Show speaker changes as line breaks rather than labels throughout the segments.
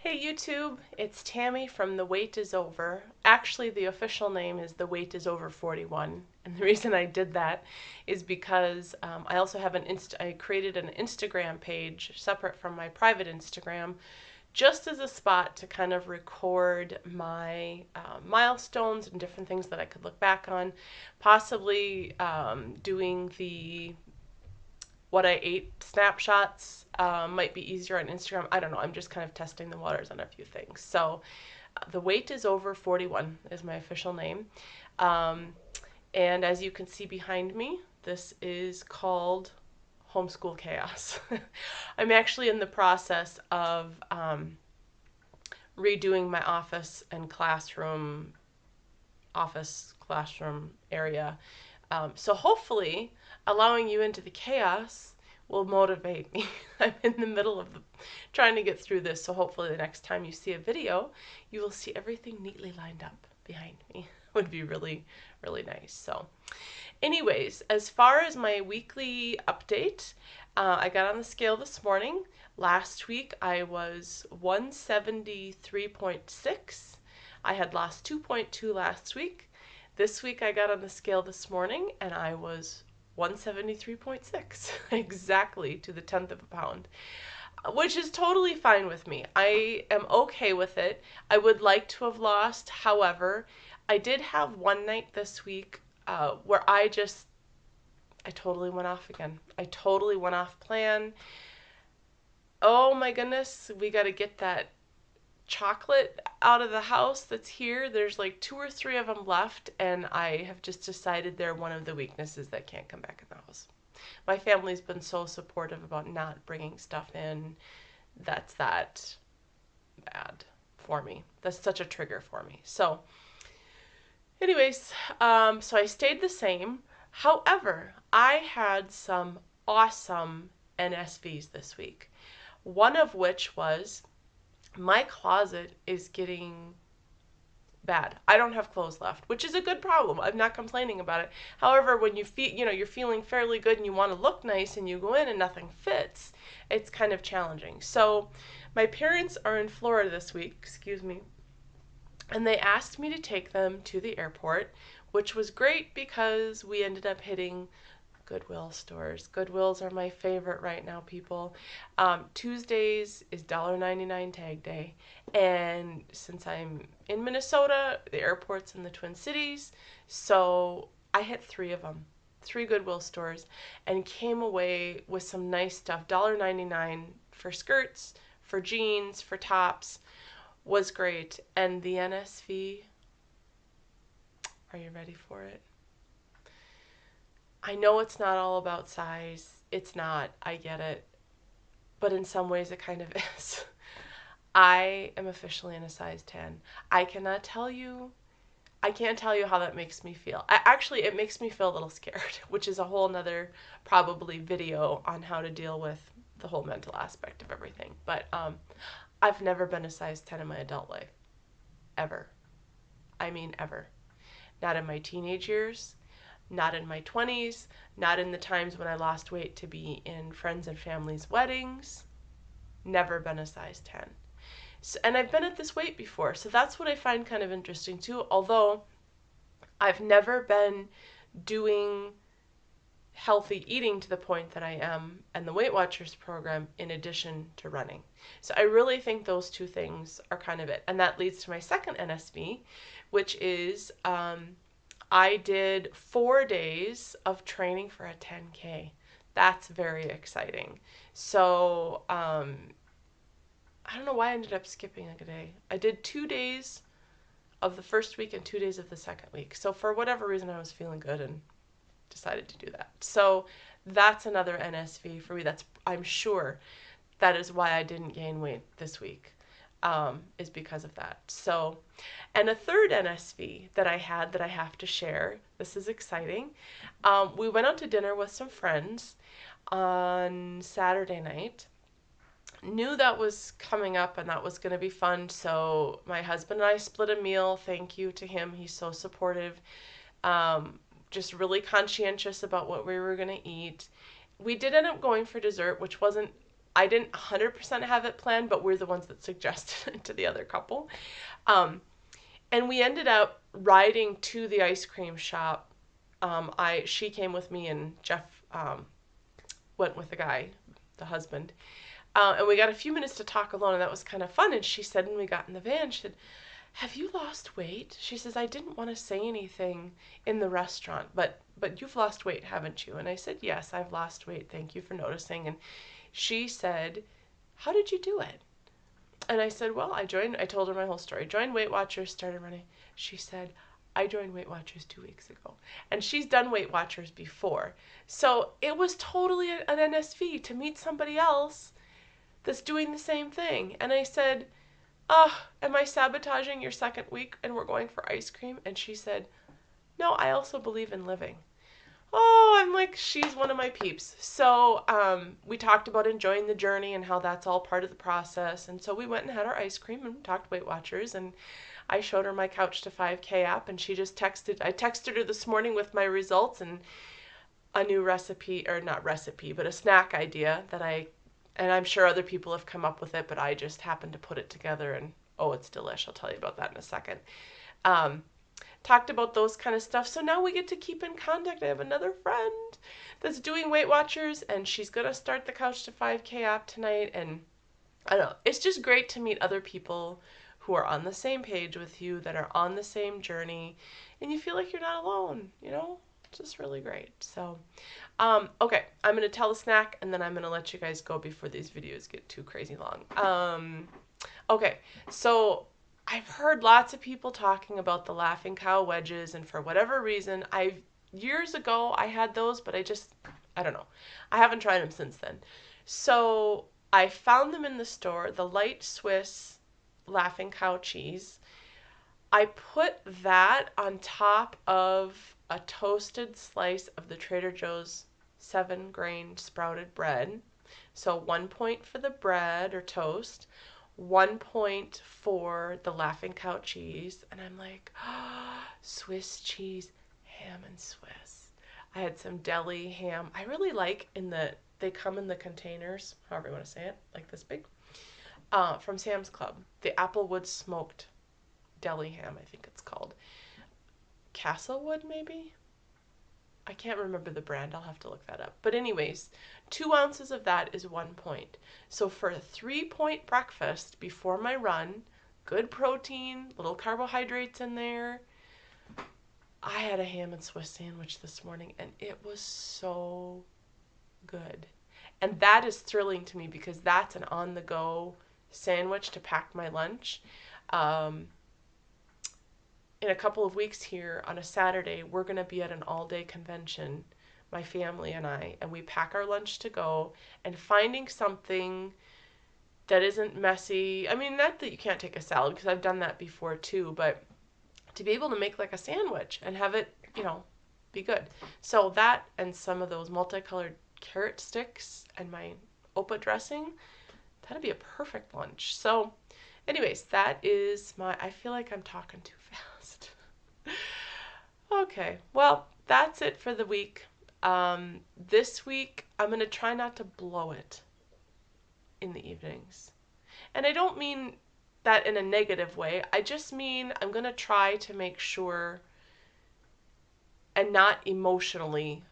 Hey YouTube, it's Tammy from The Wait Is Over. Actually, the official name is The Wait Is Over 41, and the reason I did that is because I also have I created an Instagram page separate from my private Instagram, just as a spot to kind of record my milestones and different things that I could look back on, possibly doing the what I ate snapshots might be easier on Instagram. I don't know. I'm just kind of testing the waters on a few things. So, The Wait Is Over 41 is my official name. And as you can see behind me, this is called Homeschool Chaos. I'm actually in the process of redoing my office classroom area. So hopefully, allowing you into the chaos will motivate me. I'm in the middle of trying to get through this, so hopefully the next time you see a video, you will see everything neatly lined up behind me. Would be really, really nice. So anyways, as far as my weekly update, I got on the scale this morning. Last week I was 173.6. I had lost 2.2 last week. This week I got on the scale this morning and I was 173.6, exactly to the 10th of a pound, which is totally fine with me. I am okay with it. I would like to have lost, however, I did have one night this week where I totally went off again. I totally went off plan. Oh my goodness, we got to get that chocolate out of the house that's here. There's like 2 or 3 of them left, and I have just decided they're one of the weaknesses that can't come back in the house. My family's been so supportive about not bringing stuff in. That's that bad for me. That's such a trigger for me. So anyways, so I stayed the same. However, I had some awesome NSVs this week. One of which was my closet is getting bad. I don't have clothes left, which is a good problem. I'm not complaining about it. However, when you feel, you're feeling fairly good and you want to look nice and you go in and nothing fits, it's kind of challenging. So, my parents are in Florida this week, excuse me, and they asked me to take them to the airport, which was great because we ended up hitting Goodwill stores. Goodwills are my favorite right now, people. Tuesdays is $1.99 tag day. And since I'm in Minnesota, the airport's in the Twin Cities, so I hit 3 of them. 3 Goodwill stores and came away with some nice stuff. $1.99 for skirts, for jeans, for tops was great. And the NSV, are you ready for it? I know it's not all about size. It's not. I get it. But in some ways it kind of is. I am officially in a size 10. I can't tell you how that makes me feel. Actually, it makes me feel a little scared, which is a whole nother probably video on how to deal with the whole mental aspect of everything. But I've never been a size 10 in my adult life. Ever. I mean, ever. Not in my teenage years. Not in my 20s, not in the times when I lost weight to be in friends and family's weddings. Never been a size 10. So, and I've been at this weight before, so that's what I find kind of interesting too, although I've never been doing healthy eating to the point that I am and the Weight Watchers program in addition to running. So I really think those 2 things are kind of it. And that leads to my second NSV, which is I did 4 days of training for a 10K. That's very exciting. So, I don't know why I ended up skipping a day. I did 2 days of the first week and 2 days of the second week. So for whatever reason, I was feeling good and decided to do that. So that's another NSV for me. I'm sure that is why I didn't gain weight this week. Is because of that. So, and a third NSV that I had that I have to share. This is exciting. We went out to dinner with some friends on Saturday night. Knew that was coming up and that was going to be fun. So my husband and I split a meal. Thank you to him. He's so supportive. Just really conscientious about what we were going to eat. We did end up going for dessert, which wasn't I didn't 100% have it planned, but we're the ones that suggested it to the other couple. And we ended up riding to the ice cream shop. She came with me, and Jeff went with the guy, the husband. And we got a few minutes to talk alone, and that was kind of fun. And she said, when we got in the van, she said, "Have you lost weight?" She says, "I didn't want to say anything in the restaurant, but you've lost weight, haven't you?" And I said, "Yes, I've lost weight. Thank you for noticing." And she said, "How did you do it?" And I said, "Well, I told her my whole story. Joined Weight Watchers, started running." She said, "I joined Weight Watchers 2 weeks ago." And she's done Weight Watchers before. So it was totally an NSV to meet somebody else that's doing the same thing. And I said, am I sabotaging your second week and we're going for ice cream?" And she said, "No, I also believe in living." Oh, I'm like, she's one of my peeps. So we talked about enjoying the journey and how that's all part of the process. And so we went and had our ice cream and talked Weight Watchers. And I showed her my Couch to 5K app, and she just texted. I texted her this morning with my results and a new recipe, or not recipe, but a snack idea and I'm sure other people have come up with it, but I just happened to put it together, and oh, it's delish. I'll tell you about that in a second. Talked about those kind of stuff. So now we get to keep in contact. I have another friend that's doing Weight Watchers, and she's going to start the Couch to 5K app tonight. And I don't know, it's just great to meet other people who are on the same page with you, that are on the same journey, and you feel like you're not alone, It's just really great. So, okay, I'm going to tell a snack, and then I'm going to let you guys go before these videos get too crazy long. Okay, so I've heard lots of people talking about the Laughing Cow wedges, and for whatever reason, years ago I had those, but I don't know. I haven't tried them since then. So I found them in the store, the Light Swiss Laughing Cow cheese. I put that on top of a toasted slice of the Trader Joe's 7-grain sprouted bread. So 1 point for the bread or toast, 1 point for the Laughing Cow cheese. And I'm like, Swiss cheese, ham and Swiss. I had some deli ham. I really like they come in the containers, however you want to say it, like this big, from Sam's Club. The Applewood smoked deli ham, I think it's called. Castlewood, maybe? I can't remember the brand. I'll have to look that up. But anyways, 2 ounces of that is 1 point. So for a 3-point breakfast before my run, good protein, little carbohydrates in there, I had a ham and Swiss sandwich this morning, and it was so good. And that is thrilling to me because that's an on-the-go sandwich to pack my lunch. In a couple of weeks here on a Saturday, we're going to be at an all-day convention, my family and I, and we pack our lunch to go, and finding something that isn't messy. I mean, not that you can't take a salad, because I've done that before too, but to be able to make like a sandwich and have it, be good. So that and some of those multicolored carrot sticks and my Opa dressing, that'd be a perfect lunch. So anyways, that is I feel like I'm talking too fast. Okay, well, that's it for the week. This week, I'm going to try not to blow it in the evenings. And I don't mean that in a negative way. I just mean I'm going to try to make sure and not emotionally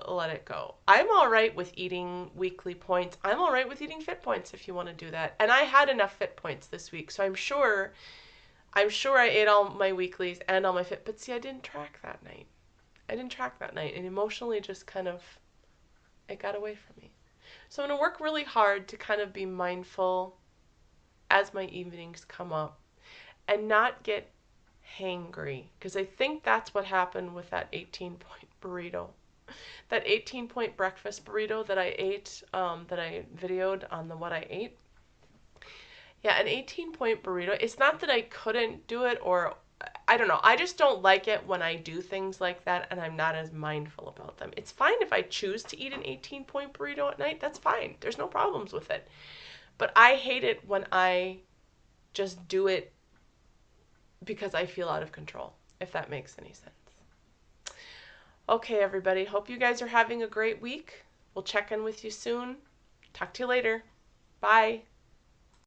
let it go. I'm all right with eating weekly points. I'm all right with eating fit points if you want to do that. And I had enough fit points this week, so I'm sure I ate all my weeklies and all my fit. But see, I didn't track that night. And emotionally just kind of, it got away from me. So I'm going to work really hard to kind of be mindful as my evenings come up and not get hangry, because I think that's what happened with that 18-point burrito. That 18-point breakfast burrito that I ate, that I videoed on the What I Ate. Yeah, an 18-point burrito. It's not that I couldn't do it, or I don't know. I just don't like it when I do things like that and I'm not as mindful about them. It's fine if I choose to eat an 18-point burrito at night. That's fine. There's no problems with it. But I hate it when I just do it because I feel out of control, if that makes any sense. Okay, everybody. Hope you guys are having a great week. We'll check in with you soon. Talk to you later. Bye.